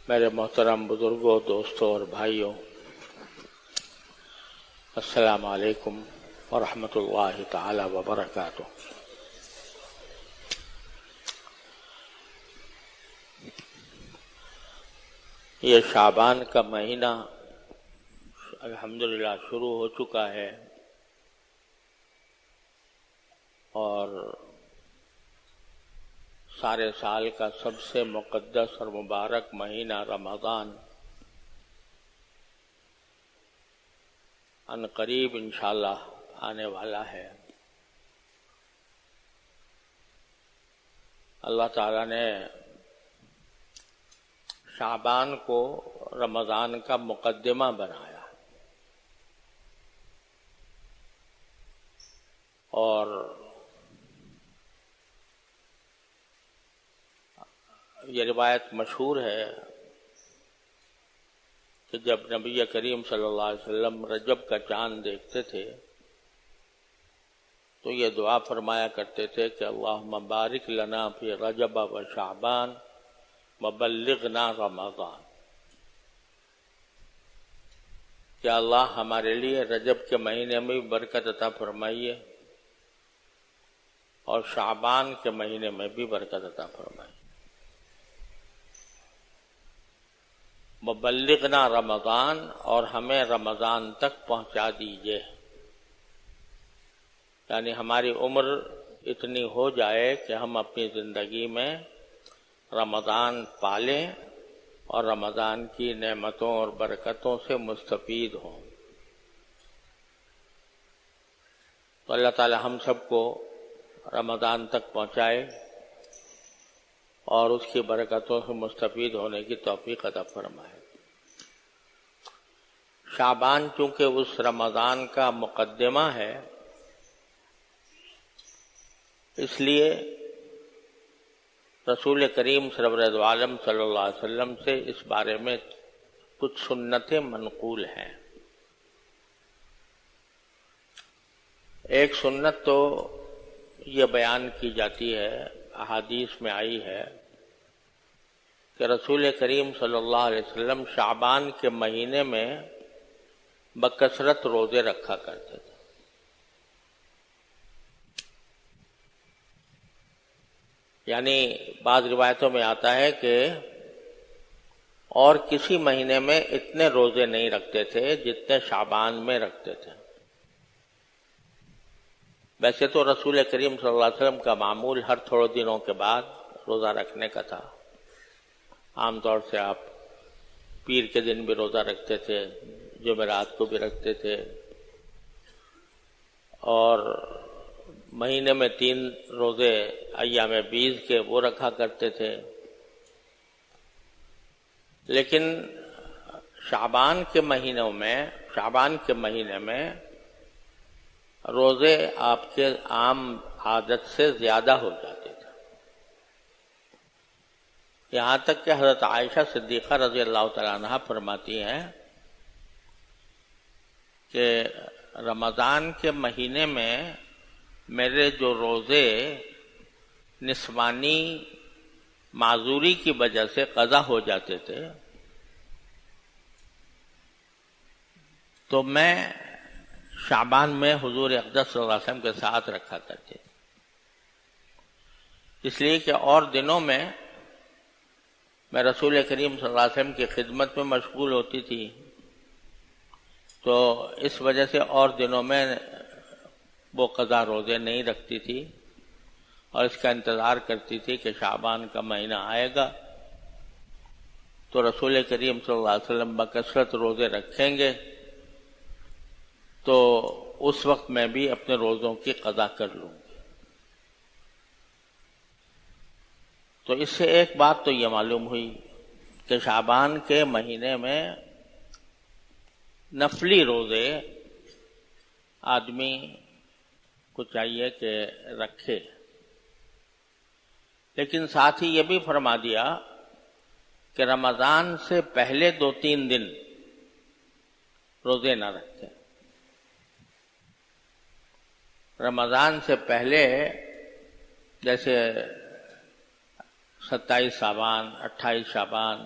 میرے محترم بزرگوں، دوستوں اور بھائیوں، السلام علیکم ورحمۃ اللہ تعالی وبرکاتہ۔ یہ شعبان کا مہینہ الحمدللہ شروع ہو چکا ہے اور سارے سال کا سب سے مقدس اور مبارک مہینہ رمضان ان قریب انشاءاللہ آنے والا ہے۔ اللہ تعالیٰ نے شعبان کو رمضان کا مقدمہ بنایا اور یہ روایت مشہور ہے کہ جب نبی کریم صلی اللہ علیہ وسلم رجب کا چاند دیکھتے تھے تو یہ دعا فرمایا کرتے تھے کہ اللہم بارک لنا فی رجب و شعبان وبلغنا رمضان، کہ اللہ ہمارے لیے رجب کے مہینے میں بھی برکت عطا فرمائیے اور شعبان کے مہینے میں بھی برکت عطا فرمائیے۔ وبلغنا رمضان، اور ہمیں رمضان تک پہنچا دیجئے، یعنی ہماری عمر اتنی ہو جائے کہ ہم اپنی زندگی میں رمضان پالیں اور رمضان کی نعمتوں اور برکتوں سے مستفید ہوں۔ تو اللہ تعالی ہم سب کو رمضان تک پہنچائے اور اس کی برکتوں سے مستفید ہونے کی توفیق عطا فرمائے۔ شعبان چونکہ اس رمضان کا مقدمہ ہے، اس لیے رسول کریم سرور دو عالم صلی اللہ علیہ وسلم سے اس بارے میں کچھ سنتیں منقول ہیں۔ ایک سنت تو یہ بیان کی جاتی ہے، احادیث میں آئی ہے کہ رسول کریم صلی اللہ علیہ وسلم شعبان کے مہینے میں بکثرت روزے رکھا کرتے تھے۔ یعنی بعض روایتوں میں آتا ہے کہ اور کسی مہینے میں اتنے روزے نہیں رکھتے تھے جتنے شعبان میں رکھتے تھے۔ ویسے تو رسول کریم صلی اللہ علیہ وسلم کا معمول ہر تھوڑے دنوں کے بعد روزہ رکھنے کا تھا۔ عام طور سے آپ پیر کے دن بھی روزہ رکھتے تھے، جمعرات کو بھی رکھتے تھے، اور مہینے میں 3 روزے ایام بیض کے وہ رکھا کرتے تھے۔ لیکن شعبان کے مہینے میں روزے آپ کے عام عادت سے زیادہ ہو جاتے تھے، یہاں تک کہ حضرت عائشہ صدیقہ رضی اللہ تعالیٰ عنہا فرماتی ہیں کہ رمضان کے مہینے میں میرے جو روزے نسوانی معذوری کی وجہ سے قضا ہو جاتے تھے تو میں شعبان میں حضور اقدس صلی اللہ علیہ وسلم کے ساتھ رکھا کرتے تھے، اس لیے کہ اور دنوں میں میں رسول کریم صلی اللہ علیہ وسلم کی خدمت میں مشغول ہوتی تھی، تو اس وجہ سے اور دنوں میں وہ قضا روزے نہیں رکھتی تھی اور اس کا انتظار کرتی تھی کہ شعبان کا مہینہ آئے گا تو رسول کریم صلی اللہ علیہ وسلم بکثرت روزے رکھیں گے تو اس وقت میں بھی اپنے روزوں کی قضا کر لوں گی۔ تو اس سے ایک بات تو یہ معلوم ہوئی کہ شعبان کے مہینے میں نفلی روزے آدمی کو چاہیے کہ رکھے، لیکن ساتھ ہی یہ بھی فرما دیا کہ رمضان سے پہلے 2-3 دن روزے نہ رکھیں۔ رمضان سے پہلے جیسے 27 شعبان، 28 شعبان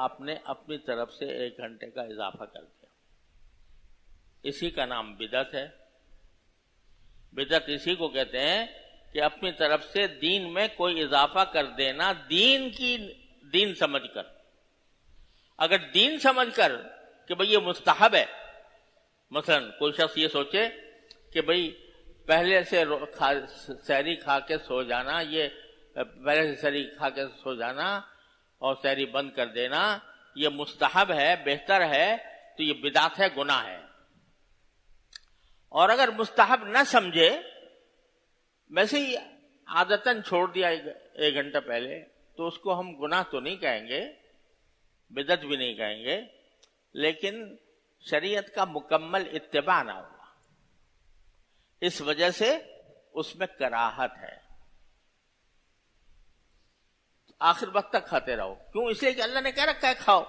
آپ نے اپنی طرف سے 1 گھنٹے کا اضافہ کر دیا. اسی کا نام بدعت ہے. بدعت اسی کو کہتے ہیں کہ اپنی طرف سے دین میں کوئی اضافہ کر دینا دین سمجھ کر. اگر دین سمجھ کر کہ بھئی یہ مستحب ہے، مثلا کوئی شخص یہ سوچے کہ بھئی پہلے سے سحری کھا کے سو جانا، یہ پہلے سے سحری کھا کے سو جانا اور سحری بند کر دینا یہ مستحب ہے، بہتر ہے، تو یہ بدعت ہے، گناہ ہے. اور اگر مستحب نہ سمجھے، ویسے ہی عادتاً چھوڑ دیا 1 گھنٹہ پہلے، تو اس کو ہم گناہ تو نہیں کہیں گے، بدعت بھی نہیں کہیں گے، لیکن شریعت کا مکمل اتباع نہ ہوا، اس وجہ سے اس میں کراہت ہے. آخر وقت تک کھاتے رہو. کیوں؟ اس لیے کہ اللہ نے کہہ رکھا ہے کھاؤ.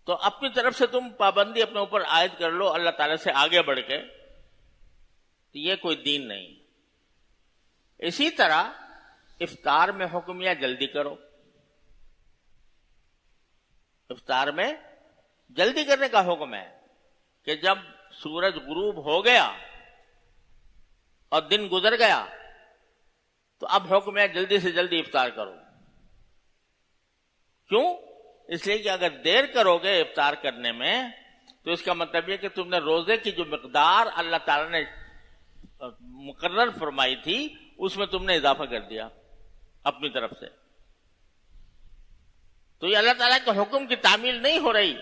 تو اپنی طرف سے تم پابندی اپنے اوپر عائد کر لو اللہ تعالیٰ سے آگے بڑھ کے، تو یہ کوئی دین نہیں. اسی طرح افطار میں حکم یا جلدی کرو. افطار میں جلدی کرنے کا حکم ہے کہ جب سورج غروب ہو گیا اور دن گزر گیا تو اب حکم ہے جلدی سے جلدی افطار کرو. کیوں؟ اس لیے کہ اگر دیر کرو گے افطار کرنے میں تو اس کا مطلب یہ کہ تم نے روزے کی جو مقدار اللہ تعالیٰ نے مقرر فرمائی تھی اس میں تم نے اضافہ کر دیا اپنی طرف سے. تو یہ اللہ تعالیٰ کے حکم کی تعمیل نہیں ہو رہی،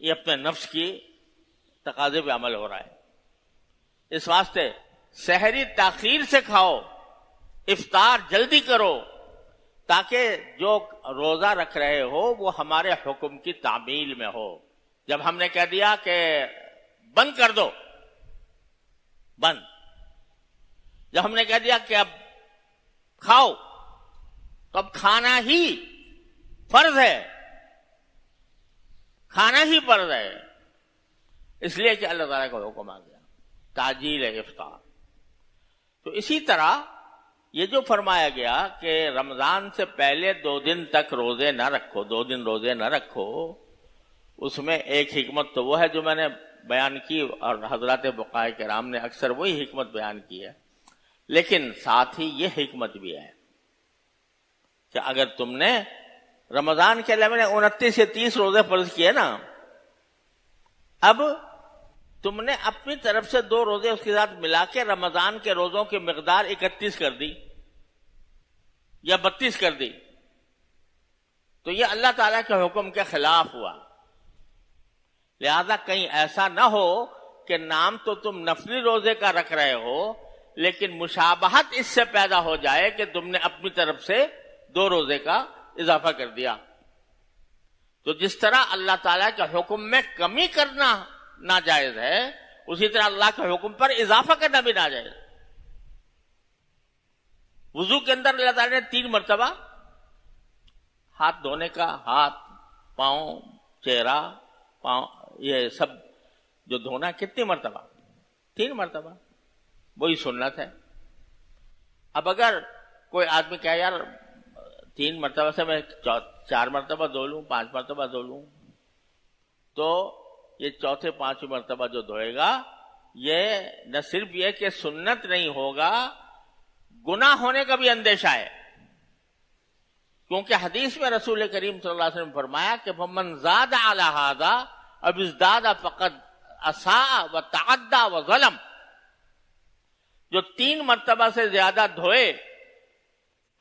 یہ اپنے نفس کی تقاضے پہ عمل ہو رہا ہے. اس واسطے سحری تاخیر سے کھاؤ، افطار جلدی کرو، تاکہ جو روزہ رکھ رہے ہو وہ ہمارے حکم کی تعمیل میں ہو. جب ہم نے کہہ دیا کہ بند کر دو، بند. جب ہم نے کہہ دیا کہ اب کھاؤ، تو اب کھانا ہی فرض ہے، کھانا ہی فرض ہے. اس لیے کہ اللہ تعالیٰ کا حکم آ گیا تعجیل افطار. تو اسی طرح یہ جو فرمایا گیا کہ رمضان سے پہلے 2 دن تک روزے نہ رکھو، 2 دن روزے نہ رکھو، اس میں ایک حکمت تو وہ ہے جو میں نے بیان کی اور حضرات فقہاء کرام نے اکثر وہی حکمت بیان کی ہے، لیکن ساتھ ہی یہ حکمت بھی ہے کہ اگر تم نے رمضان کے علاوہ 29 سے 30 روزے فرض کیے نا، اب تم نے اپنی طرف سے 2 روزے اس کے ساتھ ملا کے رمضان کے روزوں کی مقدار 31 کر دی یا 32 کر دی، تو یہ اللہ تعالیٰ کے حکم کے خلاف ہوا. لہذا کہیں ایسا نہ ہو کہ نام تو تم نفلی روزے کا رکھ رہے ہو لیکن مشابہت اس سے پیدا ہو جائے کہ تم نے اپنی طرف سے 2 روزے کا اضافہ کر دیا. تو جس طرح اللہ تعالیٰ کے حکم میں کمی کرنا ناجائز ہے، اسی طرح اللہ کے حکم پر اضافہ کرنا بھی ناجائز. وضو کے اندر اللہ تعالیٰ نے 3 مرتبہ ہاتھ دھونے کا، ہاتھ، پاؤں، چہرہ، پاؤں، یہ سب جو دھونا، کتنی مرتبہ؟ 3 مرتبہ. وہی سنت ہے. اب اگر کوئی آدمی کہے یار 3 مرتبہ سے میں 4 مرتبہ دھو لوں، 5 مرتبہ دھو لوں، تو یہ چوتھے 5ویں مرتبہ جو دھوئے گا یہ نہ صرف یہ کہ سنت نہیں ہوگا، گناہ ہونے کا بھی اندیشہ ہے. کیونکہ حدیث میں رسول کریم صلی اللہ علیہ وسلم فرمایا کہ فَمَنْ زَادَ عَلَى هَذَا اب ازداد فقد اساء وتعدى وظلم. جو 3 مرتبہ سے زیادہ دھوئے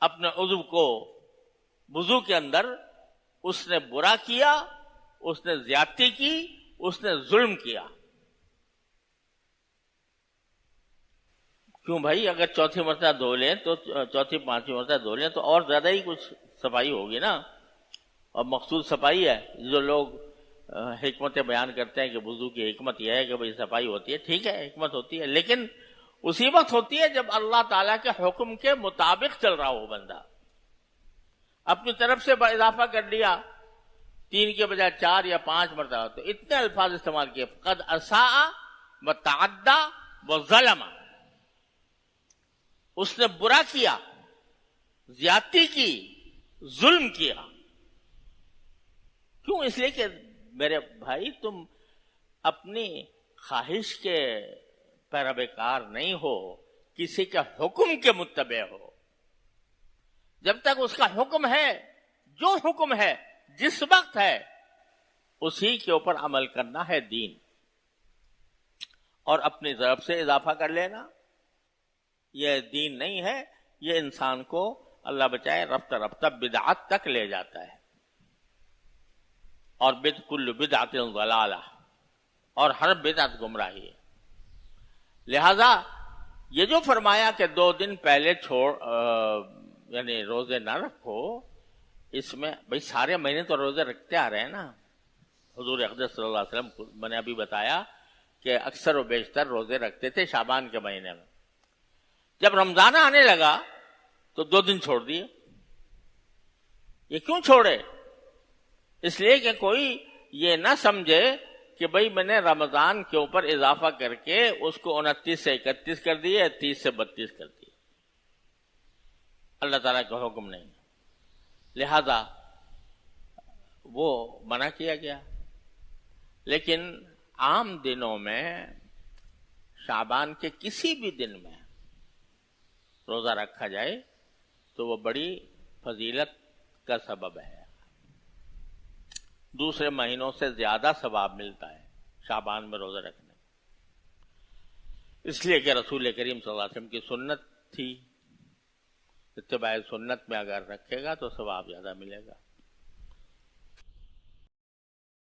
اپنے عضو کو وضو کے اندر، اس نے برا کیا، اس نے زیادتی کی، اس نے ظلم کیا. کیوں بھائی؟ اگر چوتھی مرتبہ دھو لیں تو چوتھی 5ویں مرتبہ دھو لیں تو اور زیادہ ہی کچھ صفائی ہوگی نا. اور مخصوص صفائی ہے. جو لوگ حکمتیں بیان کرتے ہیں کہ وضو کی حکمت یہ ہے کہ بھائی صفائی ہوتی ہے، ٹھیک ہے حکمت ہوتی ہے، لیکن اسی وقت ہوتی ہے جب اللہ تعالیٰ کے حکم کے مطابق چل رہا ہو بندہ. اپنی طرف سے اضافہ کر لیا، 3 کے بجائے 4 یا 5 مرتبہ، تو اتنے الفاظ استعمال کیے، قد اساء وتعدى وظلم. اس نے برا کیا، زیادتی کی، ظلم کیا. کیوں؟ اس لیے کہ میرے بھائی تم اپنی خواہش کے پیروکار نہیں ہو، کسی کے حکم کے متبع ہو. جب تک اس کا حکم ہے، جو حکم ہے جس وقت ہے اسی کے اوپر عمل کرنا ہے دین. اور اپنی طرف سے اضافہ کر لینا یہ دین نہیں ہے. یہ انسان کو اللہ بچائے رفتہ رفتہ بدعت تک لے جاتا ہے. اور کل بدعت ضلالہ، اور ہر بدعت گمراہی ہے. لہذا یہ جو فرمایا کہ 2 دن پہلے یعنی روزے نہ رکھو، اس میں بھئی سارے مہینے تو روزے رکھتے آ رہے ہیں نا. حضور اقدس صلی اللہ علیہ وسلم میں نے ابھی بتایا کہ اکثر و بیشتر روزے رکھتے تھے شعبان کے مہینے میں. جب رمضان آنے لگا تو 2 دن چھوڑ دیے. یہ کیوں چھوڑے؟ اس لیے کہ کوئی یہ نہ سمجھے کہ بھئی میں نے رمضان کے اوپر اضافہ کر کے اس کو 29 سے 31 کر دیے، 30 سے 32 کر دیے. اللہ تعالیٰ کا حکم نہیں. لہذا وہ منع کیا گیا. لیکن عام دنوں میں شعبان کے کسی بھی دن میں روزہ رکھا جائے تو وہ بڑی فضیلت کا سبب ہے. دوسرے مہینوں سے زیادہ ثواب ملتا ہے شعبان میں روزہ رکھنے. اس لیے کہ رسول کریم صلی اللہ علیہ وسلم کی سنت تھی. اتباع سنت میں اگر رکھے گا تو ثواب زیادہ ملے گا.